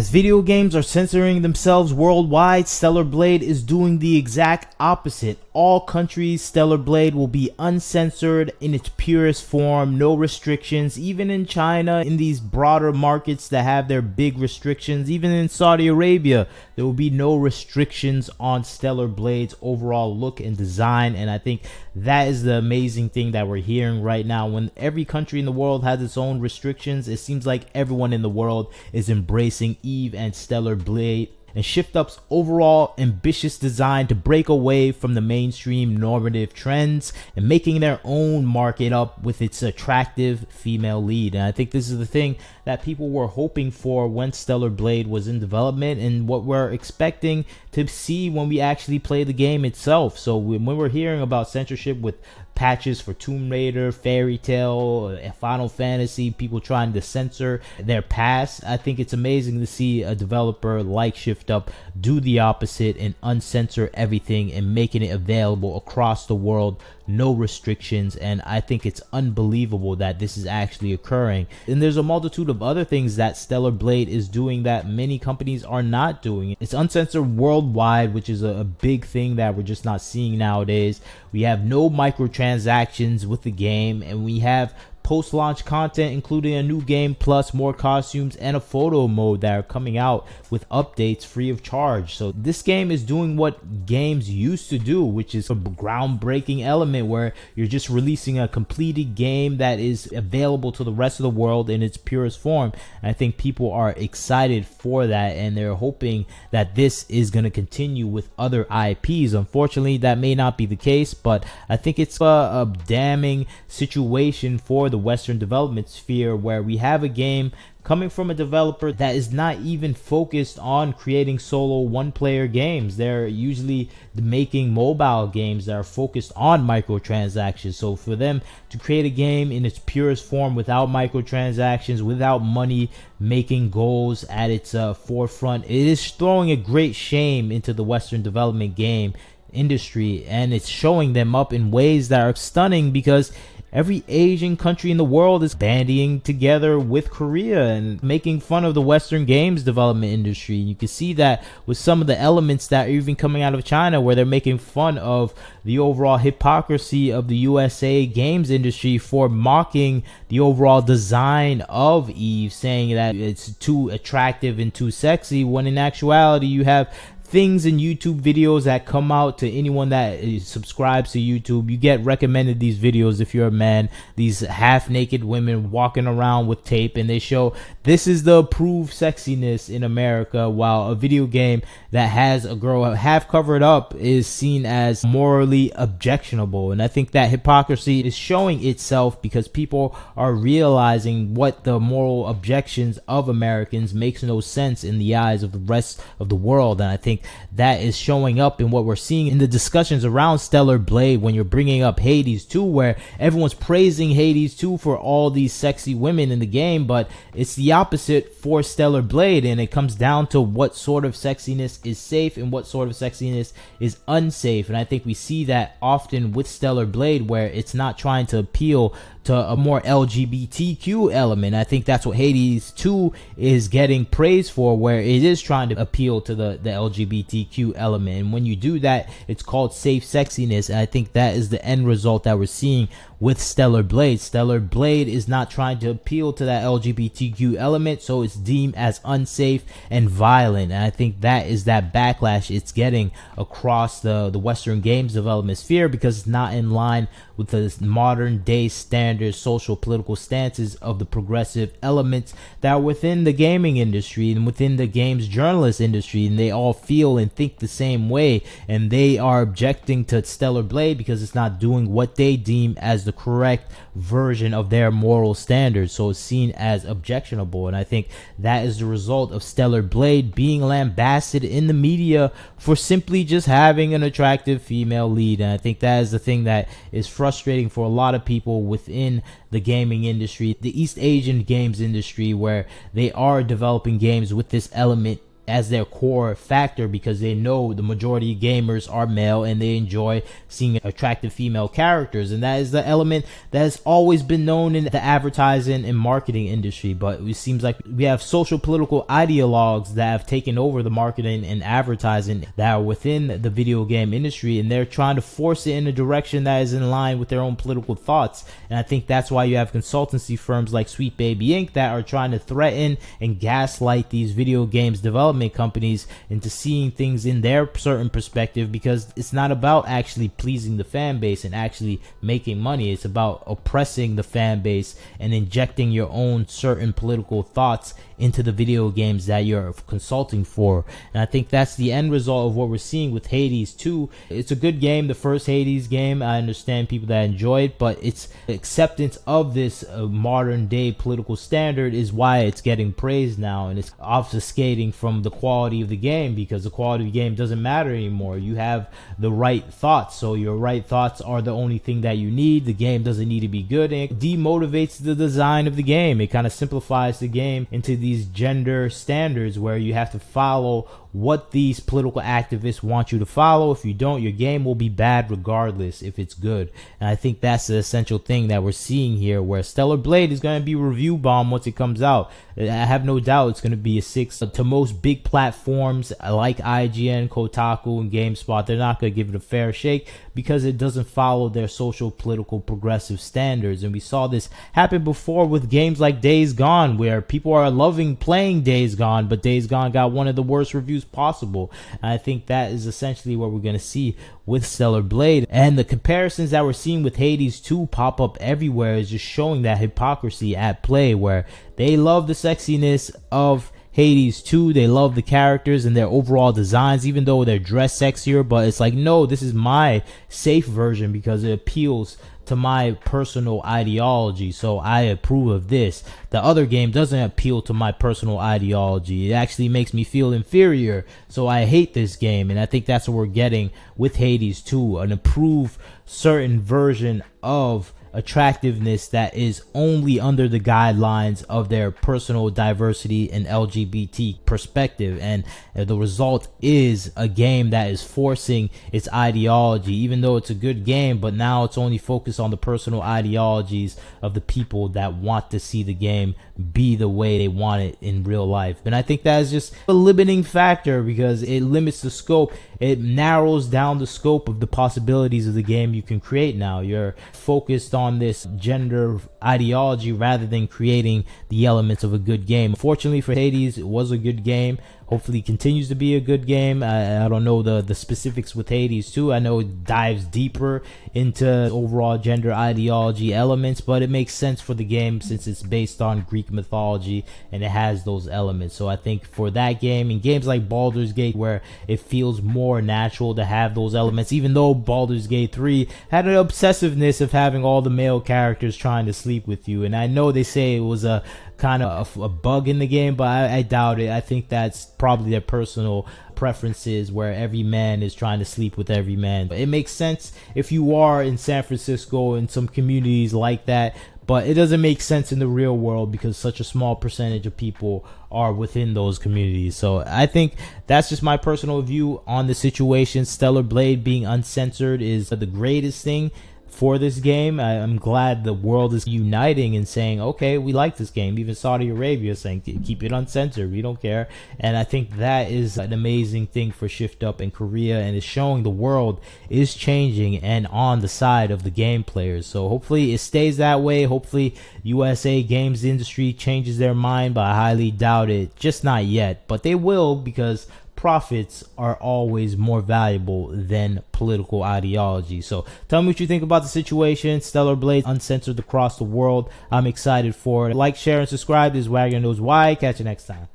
As video games are censoring themselves worldwide, Stellar Blade is doing the exact opposite. All countries, Stellar Blade will be uncensored in its purest form, no restrictions. Even in China, in these broader markets that have their big restrictions, even in Saudi Arabia, there will be no restrictions on Stellar Blade's overall look and design. And I think that is the amazing thing that we're hearing right now. When every country in the world has its own restrictions, it seems like everyone in the world is embracing Eve and Stellar Blade and ShiftUp's overall ambitious design to break away from the mainstream normative trends and making their own market up with its attractive female lead. And I think this is the thing that people were hoping for when Stellar Blade was in development, and what we're expecting to see when we actually play the game itself. So when we're hearing about censorship with patches for Tomb Raider, Fairy Tail, Final Fantasy, people trying to censor their past, I think it's amazing to see a developer like ShiftUp do the opposite and uncensor everything and making it available across the world, no restrictions. And I think it's unbelievable that this is actually occurring. And there's a multitude of other things that Stellar Blade is doing that many companies are not doing. It's uncensored worldwide, which is a big thing that we're just not seeing nowadays. We have no microtransactions with the game, and we have post-launch content including a new game plus more costumes and a photo mode that are coming out with updates free of charge. So this game is doing what games used to do, which is a groundbreaking element where you're just releasing a completed game that is available to the rest of the world in its purest form. And I think people are excited for that, and they're hoping that this is going to continue with other IPs. Unfortunately, that may not be the case, but I think it's a damning situation for the Western development sphere, where we have a game coming from a developer that is not even focused on creating solo one-player games. They're usually making mobile games that are focused on microtransactions. So for them to create a game in its purest form without microtransactions, without money making goals at its forefront, it is throwing a great shame into the Western development game industry, and it's showing them up in ways that are stunning, because every Asian country in the world is bandying together with Korea and making fun of the Western games development industry. You can see that with some of the elements that are even coming out of China, where they're making fun of the overall hypocrisy of the USA games industry for mocking the overall design of Eve, saying that it's too attractive and too sexy, when in actuality you have things in YouTube videos that come out to anyone that subscribes to YouTube. You get recommended these videos if you're a man, these half-naked women walking around with tape, and they show this is the approved sexiness in America, while a video game that has a girl half covered up is seen as morally objectionable. And I think that hypocrisy is showing itself because people are realizing what the moral objections of Americans makes no sense in the eyes of the rest of the world. And I think that is showing up in what we're seeing in the discussions around Stellar Blade, when you're bringing up Hades 2, where everyone's praising Hades 2 for all these sexy women in the game, but it's the opposite for Stellar Blade. And it comes down to what sort of sexiness is safe and what sort of sexiness is unsafe. And I think we see that often with Stellar Blade, where it's not trying to appeal to a more LGBTQ element. I think that's what Hades 2 is getting praised for, where it is trying to appeal to the LGBTQ element. And when you do that, it's called safe sexiness. And I think that is the end result that we're seeing with Stellar Blade. Stellar Blade is not trying to appeal to that LGBTQ element, so it's deemed as unsafe and violent. And I think that is that backlash it's getting across the Western games development sphere, because it's not in line with the modern day standard social political stances of the progressive elements that are within the gaming industry and within the games journalist industry. And they all feel and think the same way, and they are objecting to Stellar Blade because it's not doing what they deem as the correct version of their moral standards, so it's seen as objectionable. And I think that is the result of Stellar Blade being lambasted in the media for simply just having an attractive female lead. And I think that is the thing that is frustrating for a lot of people within the gaming industry, the East Asian games industry, where they are developing games with this element as their core factor because they know the majority of gamers are male and they enjoy seeing attractive female characters, and that is the element that has always been known in the advertising and marketing industry. But it seems like we have social political ideologues that have taken over the marketing and advertising that are within the video game industry, and they're trying to force it in a direction that is in line with their own political thoughts. And I think that's why you have consultancy firms like Sweet Baby Inc. that are trying to threaten and gaslight these video games development companies into seeing things in their certain perspective, because it's not about actually pleasing the fan base and actually making money. It's about oppressing the fan base and injecting your own certain political thoughts into the video games that you're consulting for. And I think that's the end result of what we're seeing with Hades 2. It's a good game, the first Hades game. I understand people that enjoy it, but its acceptance of this modern day political standard is why it's getting praised now, and it's obfuscating from the quality of the game, because the quality of the game doesn't matter anymore. You have the right thoughts, so your right thoughts are the only thing that you need. The game doesn't need to be good, and it demotivates the design of the game. It kind of simplifies the game into these gender standards where you have to follow what these political activists want you to follow. If you don't, your game will be bad regardless if it's good. And I think that's the essential thing that we're seeing here, where Stellar Blade is going to be review bomb once it comes out. I have no doubt it's going to be a 6 to most big platforms like IGN, Kotaku, and GameSpot. They're not going to give it a fair shake because it doesn't follow their social, political, progressive standards. And we saw this happen before with games like Days Gone, where people are loving playing Days Gone, but Days Gone got one of the worst reviews possible. And I think that is essentially what we're going to see with Stellar Blade. And the comparisons that we're seeing with Hades 2 pop up everywhere is just showing that hypocrisy at play, where they love the sexiness of Hades 2, they love the characters and their overall designs, even though they're dressed sexier, but it's like, no, this is my safe version because it appeals to my personal ideology, so I approve of this. The other game doesn't appeal to my personal ideology. It actually makes me feel inferior, so I hate this game. And I think that's what we're getting with Hades 2, an approved certain version of attractiveness that is only under the guidelines of their personal diversity and LGBT perspective. And the result is a game that is forcing its ideology, even though it's a good game, but now it's only focused on the personal ideologies of the people that want to see the game be the way they want it in real life. And I think that is just a limiting factor because it limits the scope. It narrows down the scope of the possibilities of the game you can create now. You're focused on this gender ideology rather than creating the elements of a good game. Fortunately for Hades, it was a good game. Hopefully it continues to be a good game. I don't know the specifics with Hades 2. I know it dives deeper into overall gender ideology elements, but it makes sense for the game since it's based on Greek mythology and it has those elements. So I think for that game, and games like Baldur's Gate, where it feels more natural to have those elements, even though Baldur's Gate 3 had an obsessiveness of having all the male characters trying to sleep with you. And I know they say it was a kind of a bug in the game, but I doubt it. I think that's probably their personal preferences, where every man is trying to sleep with every man. It makes sense if you are in San Francisco and some communities like that, but it doesn't make sense in the real world because such a small percentage of people are within those communities. So I think that's just my personal view on the situation. Stellar Blade being uncensored is the greatest thing for this game. I'm glad the world is uniting and saying, okay, we like this game. Even Saudi Arabia saying, keep it uncensored, we don't care. And I think that is an amazing thing for ShiftUp in Korea, and it's showing the world is changing and on the side of the game players. So hopefully it stays that way. Hopefully USA games industry changes their mind, but I highly doubt it. Just not yet, but they will, because profits are always more valuable than political ideology. So tell me what you think about the situation. Stellar Blade uncensored across the world. I'm excited for it. Like, share, and subscribe. This is Wagner Knows Why. Catch you next time.